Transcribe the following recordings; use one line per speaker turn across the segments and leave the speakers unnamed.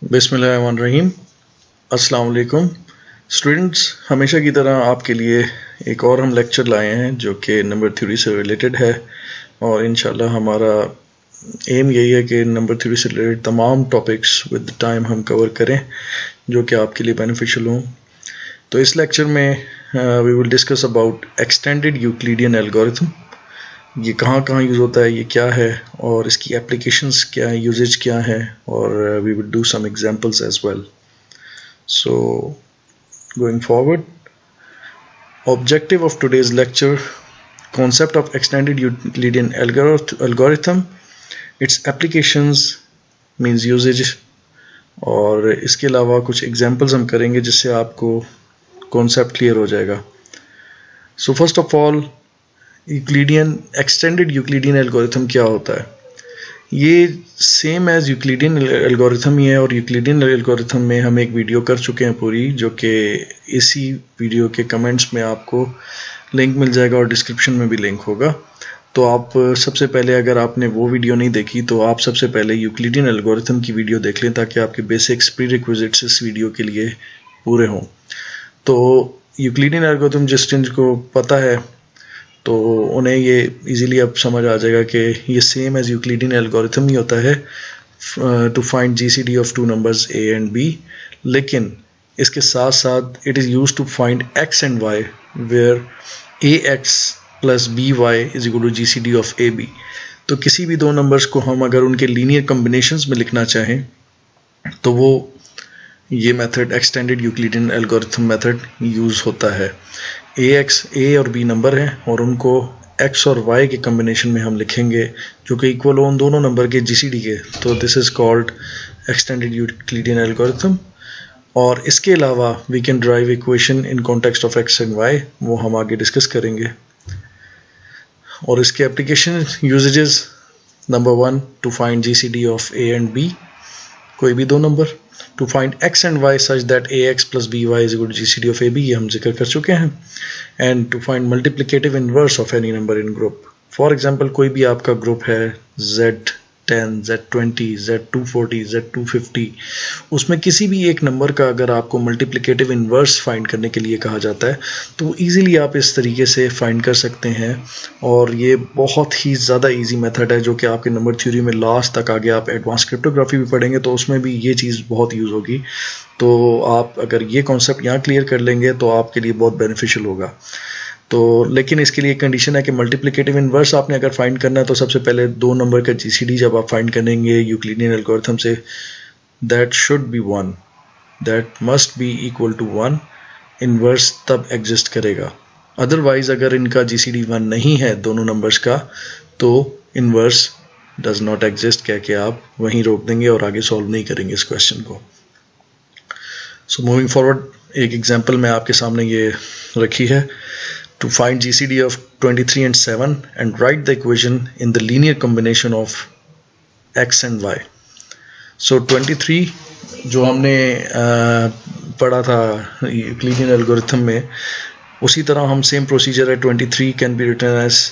बिस्मिल्लाहिर्रहमानिर्रहीम। अस्सलाम वालेकुम स्टूडेंट्स, हमेशा की तरह आपके लिए एक और हम लेक्चर लाए हैं जो कि नंबर थ्योरी से रिलेटेड है और इंशाल्लाह हमारा एम यही है कि नंबर थ्योरी से रिलेटेड तमाम टॉपिक्स विद टाइम हम कवर करें जो कि आपके लिए बेनिफिशियल हों। तो इस लेक्चर में we will discuss about extended Euclidean algorithm. ये कहाँ कहाँ यूज़ होता है, ये क्या है और इसकी एप्लीकेशंस क्या है, यूजेज क्या है, और we will do some examples as well. So going forward, objective of today's lecture: concept of extended Euclidean algorithm, its applications means usage, और इसके अलावा कुछ एग्जांपल्स हम करेंगे जिससे आपको कॉन्सेप्ट क्लियर हो जाएगा। So first of all, extended Euclidean algorithm क्या होता है? ये सेम एज यूक्लिडियन एल्गोरिथम ही है और यूक्लिडियन एल्गोरिथम में हम एक वीडियो कर चुके हैं पूरी, जो कि इसी वीडियो के कमेंट्स में आपको लिंक मिल जाएगा और डिस्क्रिप्शन में भी लिंक होगा। तो आप सबसे पहले, अगर आपने वो वीडियो नहीं देखी तो आप सबसे पहले यूक्लिडियन एल्गोरिथम की वीडियो देख लें ताकि आपके बेसिक्स प्रीरिक्विजिट्स इस वीडियो के लिए पूरे हों। तो यूक्लिडियन एल्गोरिथम जिनको पता है तो उन्हें ये इजीली अब समझ आ जाएगा कि ये सेम एज यूक्लिडियन एल्गोरिथम ही होता है to find GCD of two numbers A and B, लेकिन इसके साथ साथ it is used to find x and Y where A x plus B Y is equal to GCD of A B. तो किसी भी दो नंबर्स को हम अगर उनके लीनियर कम्बिनेशंस में लिखना चाहें तो वो ये method extended Euclidean algorithm method use होता है। ए और बी नंबर हैं और उनको एक्स और वाई के कम्बिनेशन में हम लिखेंगे जो कि इक्वल हो उन दोनों नंबर के जीसीडी के, तो this is called extended Euclidean algorithm. और इसके अलावा we can derive equation in context of x and y, वो हम आगे डिस्कस करेंगे। और इसके application usages: number 1, to find GCD of A and B, कोई भी दो number; to find x and y such that A x plus B Y is equal to GCD of A B, ये हम जिक्र कर चुके हैं; and to find multiplicative inverse of any number in group. For example, कोई भी आपका group है Z10, Z20, Z240, Z250, उसमें किसी भी एक नंबर का अगर आपको मल्टीप्लिकेटिव इनवर्स फाइंड करने के लिए कहा जाता है तो ईज़िली आप इस तरीके से फाइंड कर सकते हैं। और ये बहुत ही ज़्यादा इजी मेथड है जो कि आपके नंबर थ्योरी में लास्ट तक आगे आप एडवांस क्रिप्टोग्राफी भी पढ़ेंगे तो उसमें भी ये चीज़ बहुत यूज़ होगी। तो आप अगर ये कॉन्सेप्ट यहाँ क्लियर कर लेंगे तो आपके लिए बहुत बेनिफिशियल होगा। तो लेकिन इसके लिए कंडीशन है कि मल्टीप्लिकेटिव इनवर्स आपने अगर फाइंड करना है तो सबसे पहले दो नंबर का जीसीडी जब आप फाइंड करेंगे यूक्लिडियन एल्गोरिथम से, that should be 1, that must be equal to 1, inverse तब एग्जिस्ट करेगा। अदरवाइज अगर इनका जीसीडी 1 नहीं है दोनों नंबर्स का तो इनवर्स डज नॉट एग्जिस्ट कह के आप वहीं रोक देंगे और आगे सॉल्व नहीं करेंगे इस क्वेश्चन को। सो मूविंग फॉरवर्ड, एक एग्जांपल मैं आपके सामने ये रखी है: to find GCD of 23 and 7 and write the equation in the linear combination of x and y. So 23 जो हमने पढ़ा था यूक्लिडियन एल्गोरिथम में, उसी तरह हम सेम प्रोसीजर है। 23 can be written as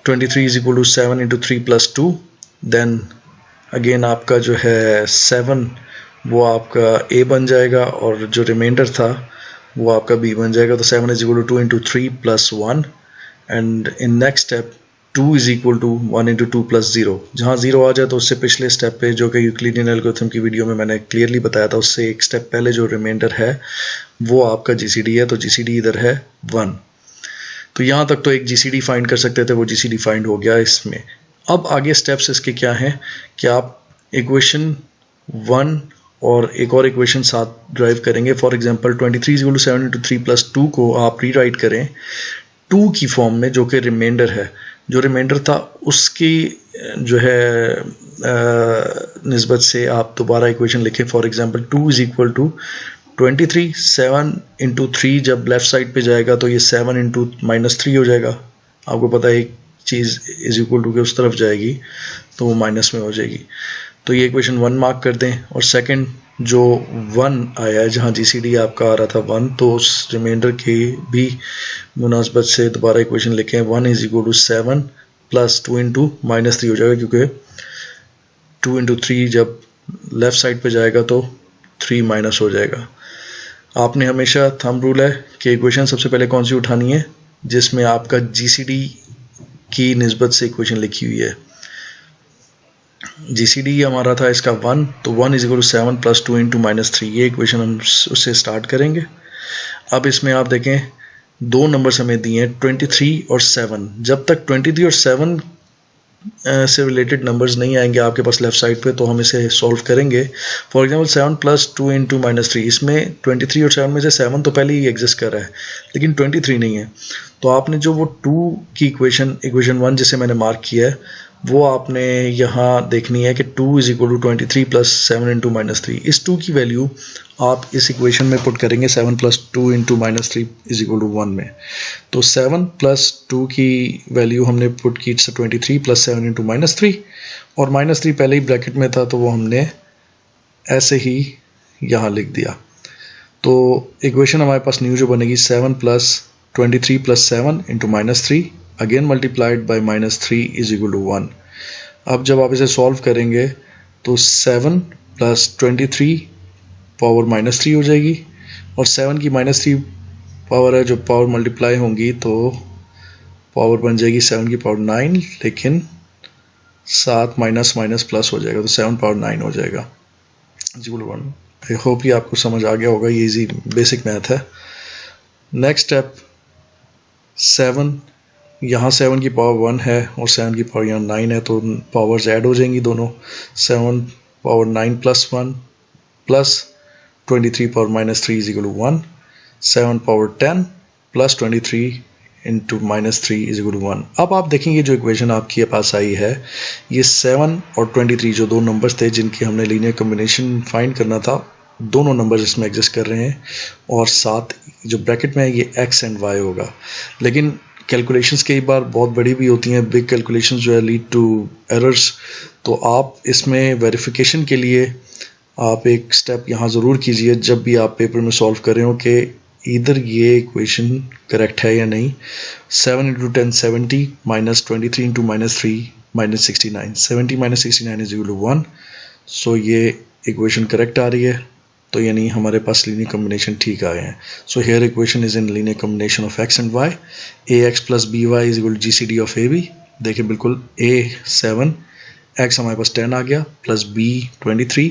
23 is equal to 7 into 3 plus 2, then again आपका जो है 7 वो आपका a बन जाएगा और जो रिमाइंडर था वो आपका b बन जाएगा। तो 7 is equal to 2 into 3 plus 1, and in next step 2 is equal to 1 into 2 plus 0। जहाँ 0 आ जाए तो उससे पिछले स्टेप पे, जो कि यूक्लिडियन एल्गोरिथम की वीडियो में मैंने क्लियरली बताया था, उससे एक स्टेप पहले जो रिमाइंडर है वो आपका जीसीडी है, तो जीसीडी इधर है 1। तो यहाँ तक तो एक जीसीडी फाइंड कर सकते थे, वो जीसीडी फाइंड हो गया इसमें। अब आगे स्टेप्स इसके क्या हैं कि आप इक्वेशन 1 और एक और इक्वेशन साथ ड्राइव करेंगे। For example 23 equal to 7 into 3 plus 2 को आप रीराइट करें 2 की फॉर्म में, जो कि रिमाइंडर है। जो रिमाइंडर था उसकी जो है निस्बत से आप दोबारा इक्वेशन लिखें। For example 2 is equal to 23, 7 into 3 जब लेफ्ट साइड पे जाएगा तो ये 7 इंटू -3 हो जाएगा। आपको पता है एक चीज़ इज इक्वल टू के उस तरफ जाएगी तो वो माइनस में हो जाएगी। तो ये इक्वेशन 1 मार्क कर दें। और सेकंड जो 1 आया है, जहाँ जीसीडी आपका आ रहा था 1, तो उस रिमाइंडर की भी मुनासबत से दोबारा इक्वेशन लिखें। 1 is equal to 7 plus 2 into -3 हो जाएगा, क्योंकि 2 इंटू 3 जब लेफ़्ट साइड पे जाएगा तो 3 माइनस हो जाएगा। आपने हमेशा थंब रूल है कि इक्वेशन सबसे पहले कौन सी उठानी है जिसमें आपका जीसीडी की निस्बत से इक्वेशन लिखी हुई है। जीसीडी हमारा था इसका 1, तो 1 is equal to 7 plus 2 into -3, ये इक्वेशन हम उससे स्टार्ट करेंगे। अब इसमें आप देखें दो नंबर्स हमें दिए हैं 23 और 7। जब तक 23 और 7 से रिलेटेड नंबर्स नहीं आएंगे आपके पास लेफ्ट साइड पे तो हम इसे सॉल्व करेंगे। फॉर एग्जांपल 7 प्लस 2 इंटू -3, इसमें 23 और 7 में से 7 तो पहले ही एग्जिस्ट कर रहा है लेकिन 23 नहीं है, तो आपने जो वो 2 की इक्वेशन 1 जिसे मैंने मार्क किया है वो आपने यहाँ देखनी है कि 2 is equal to 23 plus 7 into -3। इस 2 की वैल्यू आप इस इक्वेशन में पुट करेंगे 7 plus 2 into -3 is equal to 1 में। तो 7 प्लस 2 की वैल्यू हमने पुट की 23 प्लस 7 इंटू -3, और -3 पहले ही ब्रैकेट में था तो वो हमने ऐसे ही यहाँ लिख दिया। तो इक्वेशन हमारे पास न्यू जो बनेगी 7 plus 23 plus 7 into -3 again multiplied by -3 is equal to 1। अब जब आप इसे सॉल्व करेंगे तो 7 प्लस 23 पावर -3 हो जाएगी, और 7 की -3 पावर है जो पावर मल्टीप्लाई होंगी तो पावर बन जाएगी 7 की पावर 9, लेकिन 7 माइनस माइनस प्लस हो जाएगा तो 7 पावर 9 हो जाएगा is equal to 1। I hope ये आपको समझ आ गया होगा, ये इजी बेसिक मैथ है। नेक्स्ट स्टेप 7, यहाँ 7 की पावर 1 है और 7 की पावर यहाँ 9 है तो पावर्स ऐड हो जाएंगी दोनों। 7 power 9 plus 1 plus 23 power -3 is equal to 1। 7 power 10 plus 23 into -3 is equal to 1। अब आप देखेंगे जो इक्वेशन आपके पास आई है ये 7 और 23 जो दो नंबर्स थे जिनकी हमने लीनियर कॉम्बिनेशन फाइंड करना था, दोनों नंबर्स इसमें एग्जिस्ट कर रहे हैं, और साथ जो ब्रैकेट में है ये x एंड y होगा। लेकिन कैलकुलेशंस कई बार बहुत बड़ी भी होती हैं, बिग कैलकुलेशंस जो है लीड टू एरर्स, तो आप इसमें वेरिफिकेशन के लिए आप एक स्टेप यहाँ ज़रूर कीजिए जब भी आप पेपर में सॉल्व कर रहे हो कि इधर ये इक्वेशन करेक्ट है या नहीं। 7 into 10 70 minus 23 into -3 minus 69, 70 minus 69 is equal to 1। So ये इक्वेशन करेक्ट आ रही है, तो यानी हमारे पास लीनियर कॉम्बिनेशन ठीक आए हैं। So here equation is in linear combination of x and y। ax plus by is equal to GCD of ab। देखिए बिल्कुल a 7, x हमारे पास 10 आ गया, प्लस b 23,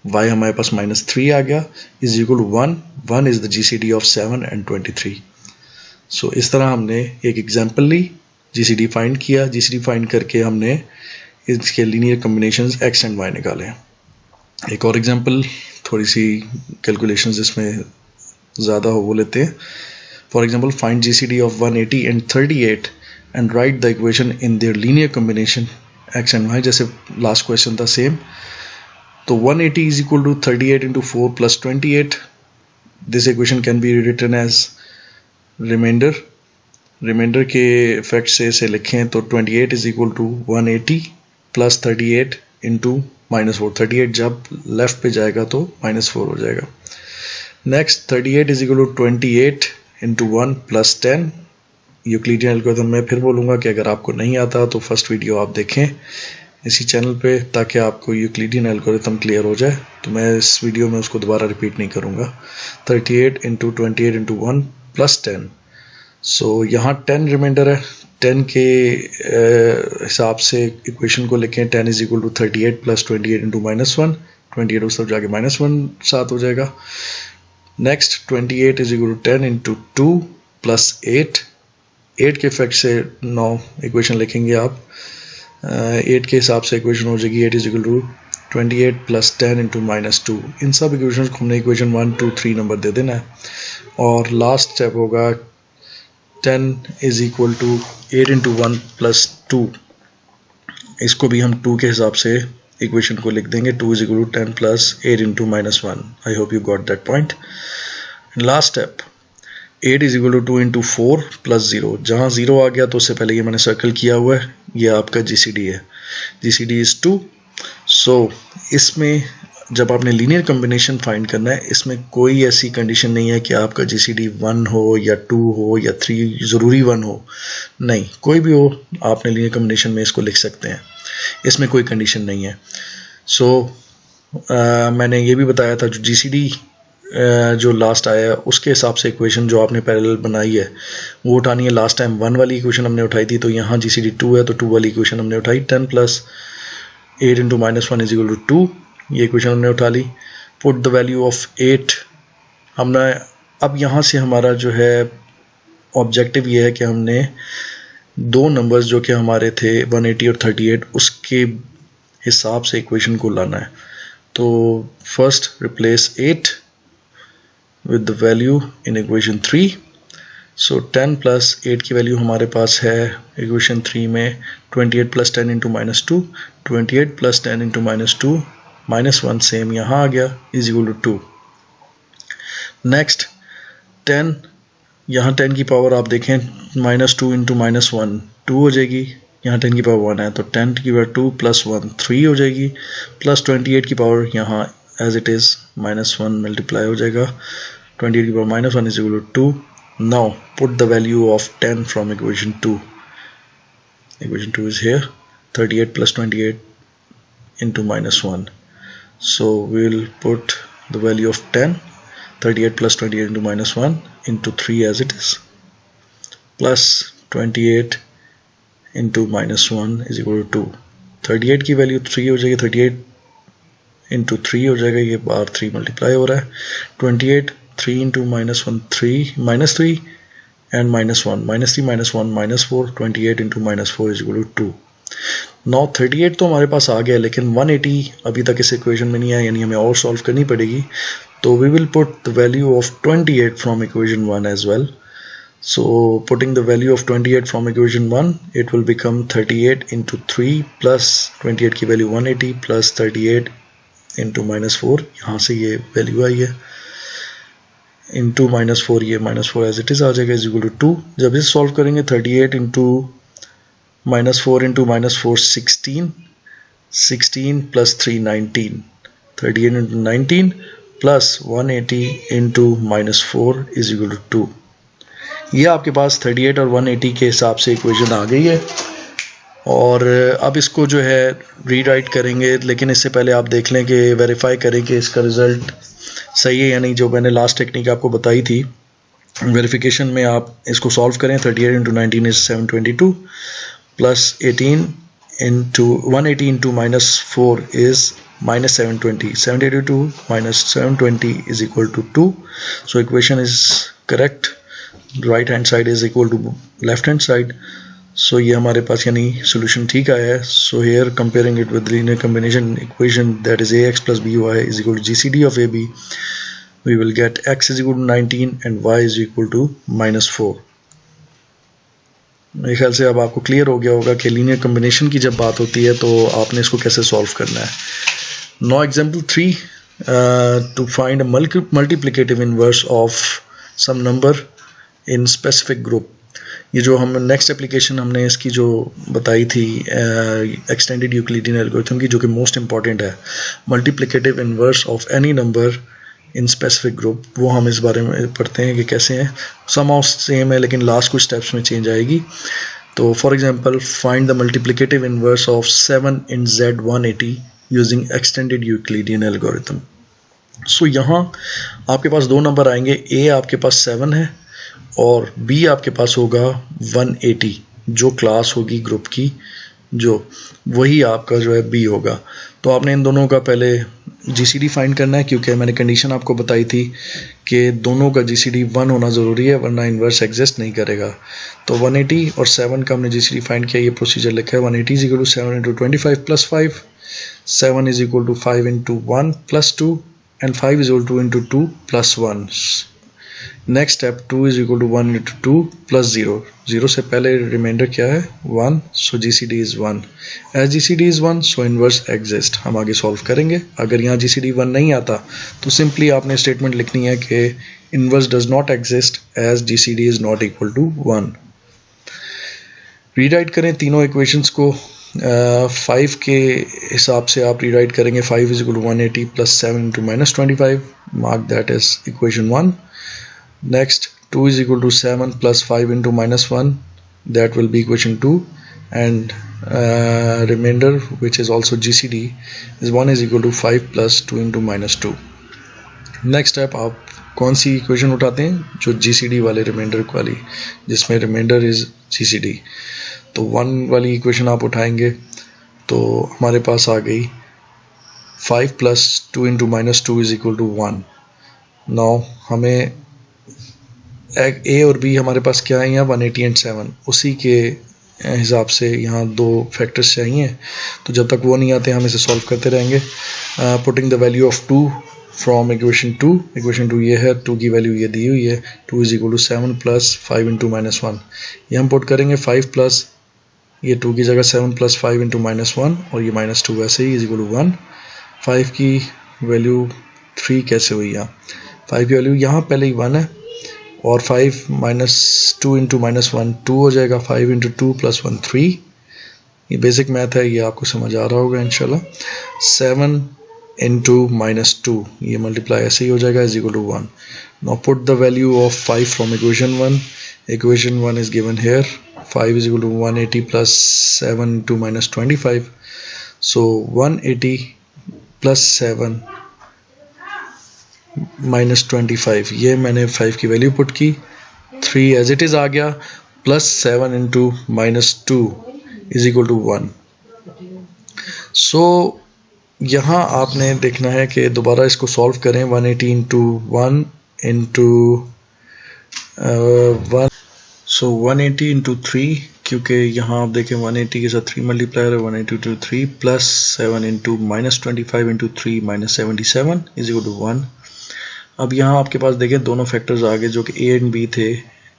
y हमारे पास -3 आ गया, is equal to 1। 1 is the GCD of 7 and 23। So इस तरह हमने एक एग्जाम्पल ली, जीसीडी फाइंड किया, जीसीडी फाइंड करके हमने इसके linear combination x and y निकाले। एक और एग्जाम्पल, थोड़ी सी कैलकुलेशंस इसमें ज़्यादा हो वो लेते हैं। For example find GCD of 180 and 38 and write the equation in their linear combination x and y, जैसे लास्ट क्वेश्चन था सेम। तो 180 is equal to 38 into 4 plus 28। This equation can be written as remainder के effect से इसे लिखें तो 28 is equal to 180 plus 38 into -4। 38 जब left पे जाएगा तो -4 हो जाएगा। Next 38 is equal to 28 into 1 plus 10। Euclidean algorithm मैं फिर बोलूँगा कि अगर आपको नहीं आता तो फर्स्ट वीडियो आप देखें इसी चैनल पे ताकि आपको यूक्लिडियन एल्गोरिथम क्लियर हो जाए, तो मैं इस वीडियो में उसको दोबारा रिपीट नहीं करूँगा। 38 इंटू 28 इंटू 1 प्लस 10। सो यहाँ 10 रिमाइंडर है, 10 के हिसाब से इक्वेशन को लिखें। 10 is equal to 38 plus 28 into -1, 28 उस तरफ जाके -1 साथ हो जाएगा। Next 28 is equal to 10 into 2 plus 8 के इफेक्ट से 9 इक्वेशन लिखेंगे आप। 8 के हिसाब से इक्वेशन हो जाएगी 8 is equal to 28 plus 10 into -2। इन सब इक्वेशन को हमने इक्वेशन 1 2 3 नंबर दे देना है। और लास्ट स्टेप होगा 10 is equal to 8 into 1 plus 2। इसको भी हम 2 के हिसाब से इक्वेशन को लिख देंगे। 2 is equal to 10 plus 8 into -1। I hope you got that point. Last step 8 is equal to 2 into 4 plus 0। जहाँ 0 आ गया तो उससे पहले ये मैंने सर्कल किया हुआ है, ये आपका जीसीडी है। GCD is 2। सो इसमें जब आपने लीनियर कॉम्बिनेशन फाइंड करना है, इसमें कोई ऐसी कंडीशन नहीं है कि आपका जीसीडी 1 हो या 2 हो या 3 ज़रूरी 1 हो, नहीं, कोई भी हो आपने लीनियर कॉम्बिनेशन में इसको लिख सकते हैं, इसमें कोई कंडीशन नहीं है। सो मैंने ये भी बताया था जो GCD जो लास्ट आया है उसके हिसाब से इक्वेशन जो आपने पैरेलल बनाई है वो उठानी है। लास्ट टाइम 1 वाली इक्वेशन हमने उठाई थी, तो यहाँ GCD 2 है तो 2 वाली इक्वेशन हमने उठाई। 10 + 8 × -1 = 2, ये इक्वेशन हमने उठा ली। पुट द वैल्यू ऑफ 8 हमने, अब यहाँ से हमारा जो है ऑब्जेक्टिव ये है कि हमने दो नंबर्स जो कि हमारे थे 180 और 38 उसके हिसाब से इक्वेशन को लाना है। तो first replace 8 with the value in equation 3. So 10 + 8 की वैल्यू हमारे पास है इक्वेशन 3 में 28 + 10 × -2, 28 + 10 × -2 -1 सेम यहाँ आ गया = 2। नेक्स्ट 10, यहाँ 10 की पावर आप देखें -2 × -1 2 हो जाएगी, यहाँ 10 की पावर 1 है तो 10 की पावर 2 + 1 3 हो जाएगी, प्लस 28 की पावर यहाँ एज इट इज़ -1 मल्टीप्लाई हो जाएगा, 28 की power -1 = 2। Now put the value of 10 from equation 2. Equation 2 is here, 38 + 28 × -1. So we will put the value of 10, 38 + 28 × -1 into 3 as it is, plus 28 × -1 = 2। 38 की वैल्यू 3 हो जाएगी, 38 × 3 हो जाएगा, ये बार 3 मल्टीप्लाई हो रहा है। 28 3 × -1 3 -3 and -1 -3 -1 -4, 28 × -4 = 2। Now 38 तो हमारे पास आ गया, लेकिन 180 अभी तक इस इक्वेशन में नहीं है, यानी हमें और सॉल्व करनी पड़ेगी। तो we will put the value of 28 from equation 1 as well. So putting the value of 28 from equation 1, it will become 38 × 3 plus 28 की वैल्यू 180 plus 38 × -4, यहाँ से ये वैल्यू आई है, इंटू -4, ये -4 एज इट इज़ आ जाएगा = 2। जब इसे सॉल्व करेंगे 38 × -4 × -4 16, 16 + 3 19, 38 × 19 plus 180 × -4 = 2। ये आपके पास 38 और 180 के हिसाब से इक्वेशन आ गई है। और अब इसको जो है रीराइट करेंगे, लेकिन इससे पहले आप देख लें कि वेरीफाई करें कि इसका रिज़ल्ट सही है या नहीं। जो मैंने लास्ट टेक्निक आपको बताई थी वेरिफिकेशन में, आप इसको सॉल्व करें। 38 × 19 is 722 plus 18 × 180 × -4 is -720, 782 - 720 = 2। So equation is correct, right hand side is equal to left hand side। So ये हमारे पास यानी solution ठीक आया है। So here comparing it with linear combination equation, that is ax + by = GCD of AB, we will get x = 19 and y = -4। मेरे ख्याल से अब आपको क्लियर हो गया होगा कि लीनियर कम्बिनेशन की जब बात होती है तो आपने इसको कैसे सॉल्व करना है। Now example 3, to find a multiplicative inverse of some number in specific group। ये जो हम नेक्स्ट एप्लीकेशन हमने इसकी जो बताई थी एक्सटेंडेड यूक्लिडियन एल्गोरिथम की, जो कि मोस्ट इंपॉर्टेंट है, multiplicative inverse of any number in specific group, वो हम इस बारे में पढ़ते हैं कि कैसे हैं। समहाउ सेम है लेकिन लास्ट कुछ स्टेप्स में चेंज आएगी। तो for example find the multiplicative inverse of 7 in Z180 using extended Euclidean algorithm. So यहाँ आपके पास दो नंबर आएंगे, ए आपके पास 7 है और बी आपके पास होगा 180, जो क्लास होगी ग्रुप की, जो वही आपका जो है बी होगा। तो आपने इन दोनों का पहले GCD फाइंड करना है, क्योंकि मैंने कंडीशन आपको बताई थी कि दोनों का GCD 1 होना ज़रूरी है, वरना इन्वर्स एग्जिस्ट नहीं करेगा। तो 180 और 7 का हमने GCD फाइंड किया, ये प्रोसीजर लिखा है। 180 = 7 × 25 + 5, 7 = 5 × 1 + 2 and 5 = 2 × 2 + 1। नेक्स्ट स्टेप 2 = 1 × 2 + 0, 0 से पहले रिमाइंडर क्या है 1, so GCD is 1। As GCD is 1 so inverse exist. हम आगे सॉल्व करेंगे। अगर यहाँ GCD 1 नहीं आता तो सिंपली आपने स्टेटमेंट लिखनी है कि inverse does not exist as GCD is not equal to 1। Rewrite करें तीनों इक्वेशंस को। 5 के हिसाब से आप रीराइट करेंगे। 5 = 180 + 7 × -25, mark that is equation 1। Next 2 = 7 + 5 × -1, that will be equation 2, and remainder, which is also GCD, is 1 is equal to 5 plus 2 into minus 2. Next step, आप कौन सी इक्वेशन उठाते हैं? जो GCD वाले रिमाइंडर वाली, जिसमें रिमाइंडर इज GCD, तो 1 वाली इक्वेशन आप उठाएंगे तो हमारे पास आ गई 5 plus 2 into minus 2 is equal to 1. Now हमें A और B हमारे पास क्या है यहाँ? 180 एंड 7. उसी के हिसाब से यहाँ दो फैक्टर्स चाहिए, तो जब तक वो नहीं आते हम इसे सॉल्व करते रहेंगे. Putting the value of 2 from equation 2. Equation 2 ये है, 2 की वैल्यू ये दी हुई है. 2 is equal to 7 plus 5 into minus 1. ये हम पुट करेंगे 5 प्लस, ये 2 की जगह 7 प्लस 5 इंटू माइनस 1, और ये माइनस 2 वैसे ही इज इक्वल टू 1. 5 की वैल्यू 3 कैसे हुई यहाँ? 5 की वैल्यू यहाँ पहले ही 1 है, और 5 माइनस 2 इंटू माइनस 1 2 हो जाएगा. 5 इंटू 2 प्लस 1 3. ये बेसिक मैथ है, ये आपको समझ आ रहा होगा इंशाल्लाह. 7 इंटू माइनस 2, ये मल्टीप्लाई ऐसे ही हो जाएगा, is equal to 1. Now put the value of 5 from equation 1. Equation 1 is given here. 5 is equal to 180 plus 7 into minus 25. So 180 plus 7 minus 25, ये मैंने 5 की वैल्यू पुट की. 3 एज इट इज आ गया, plus 7 into minus 2 is equal to 1. So यहाँ आपने देखना है कि दोबारा इसको सॉल्व करें. 180 इंटू 1 इंटू 1, सो 180 इंटू 3, क्योंकि यहाँ आप देखें 180 के साथ 3 मल्टीप्लायर है. 180 into 3 plus 7 into minus 25 into 3 minus 77 is equal to 1. अब यहाँ आपके पास देखें दोनों फैक्टर्स आ गए जो कि A एंड B थे.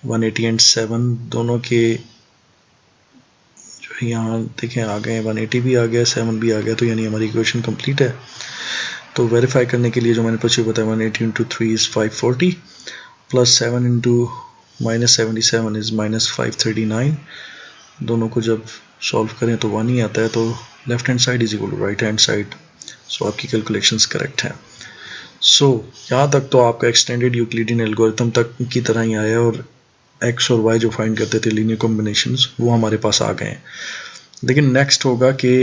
180 एंड 7 दोनों के जो यहाँ देखें आ गए. 180 भी आ गया, 7 भी आ गया, तो यानी हमारी इक्वेशन कंप्लीट है. तो वेरीफाई करने के लिए जो मैंने पीछे बताया 180 into 3 is 540 plus 7 into minus 77 is minus 539. दोनों को जब सॉल्व करें तो 1 ही आता है, तो left hand side is equal to right hand side. So आपकी कैलकुलेशंस करेक्ट हैं. सो यहाँ तक तो आपका एक्सटेंडेड यूक्लिडियन एल्गोरिथम तक की तरह ही आया, और एक्स और वाई जो फाइंड करते थे लीनियर कॉम्बिनेशंस, वो हमारे पास आ गए हैं. लेकिन नेक्स्ट होगा कि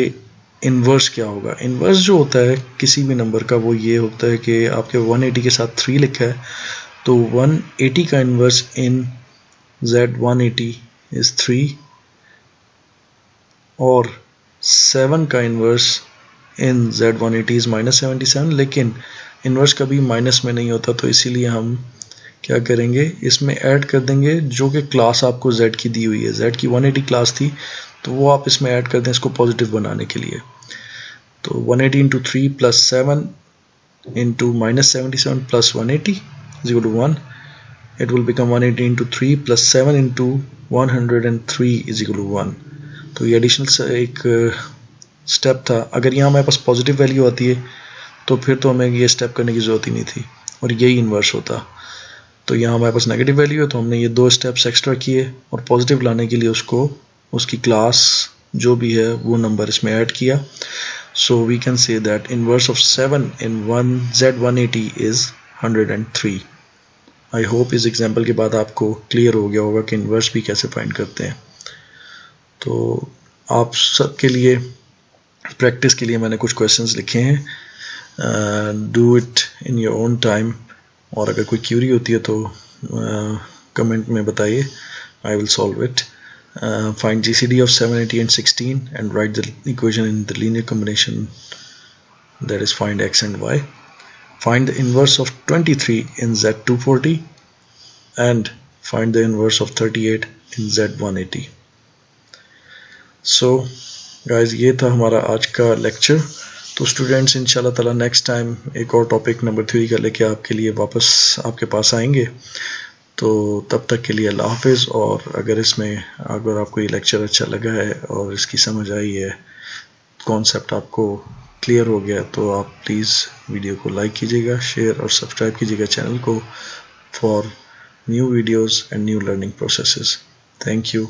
इन्वर्स क्या होगा. इन्वर्स जो होता है किसी भी नंबर का, वो ये होता है कि आपके 180 के साथ 3 लिखा है, तो 180 का इन्वर्स इन Z180 इज 3, और 7 का inverse in Z180 is minus 77. लेकिन इन्वर्स कभी माइनस में नहीं होता, तो इसीलिए हम क्या करेंगे, इसमें ऐड कर देंगे जो कि क्लास आपको Z की दी हुई है. Z की 180 क्लास थी, तो वो आप इसमें ऐड कर दें इसको पॉजिटिव बनाने के लिए. तो 180 into 3 plus 7 into minus 77 plus 180 is equal to 1. It will become 180 into 3 plus 7 into 103 is equal to 1. तो ये एडिशनल एक स्टेप था. अगर यहाँ हमारे पास पॉजिटिव वैल्यू आती है तो फिर तो हमें ये स्टेप करने की ज़रूरत ही नहीं थी, और यही इन्वर्स होता. तो यहाँ हमारे पास नेगेटिव वैल्यू है, तो हमने ये 2 स्टेप्स एक्स्ट्रा किए, और पॉजिटिव लाने के लिए उसको उसकी क्लास जो भी है वो नंबर इसमें ऐड किया. So we can say that inverse of 7 in Z180 is 103. I hope इस एग्जाम्पल के बाद आपको क्लियर हो गया होगा कि इन्वर्स भी कैसे फाइंड करते हैं. तो आप सबके लिए प्रैक्टिस के लिए मैंने कुछ क्वेश्चंस लिखे हैं. Do it in your own time, और अगर कोई क्यूरी होती है तो कमेंट में बताइए, I will solve it. Find GCD of 780 and 16 and write the equation in the linear combination, that is find x and y. Find the inverse of 23 in Z240 and find the inverse of 38 in Z180. So guys, ये था हमारा आज का lecture. तो students इंशाल्लाह ताला next time एक और टॉपिक नंबर 3 का लेके आपके लिए वापस आपके पास आएंगे. तो तब तक के लिए अल्लाह हाफिज़. और अगर आपको ये लेक्चर अच्छा लगा है और इसकी समझ आई है, कॉन्सेप्ट आपको क्लियर हो गया, तो आप प्लीज़ वीडियो को लाइक कीजिएगा, शेयर और सब्सक्राइब कीजिएगा चैनल को for new videos and new learning processes. Thank you.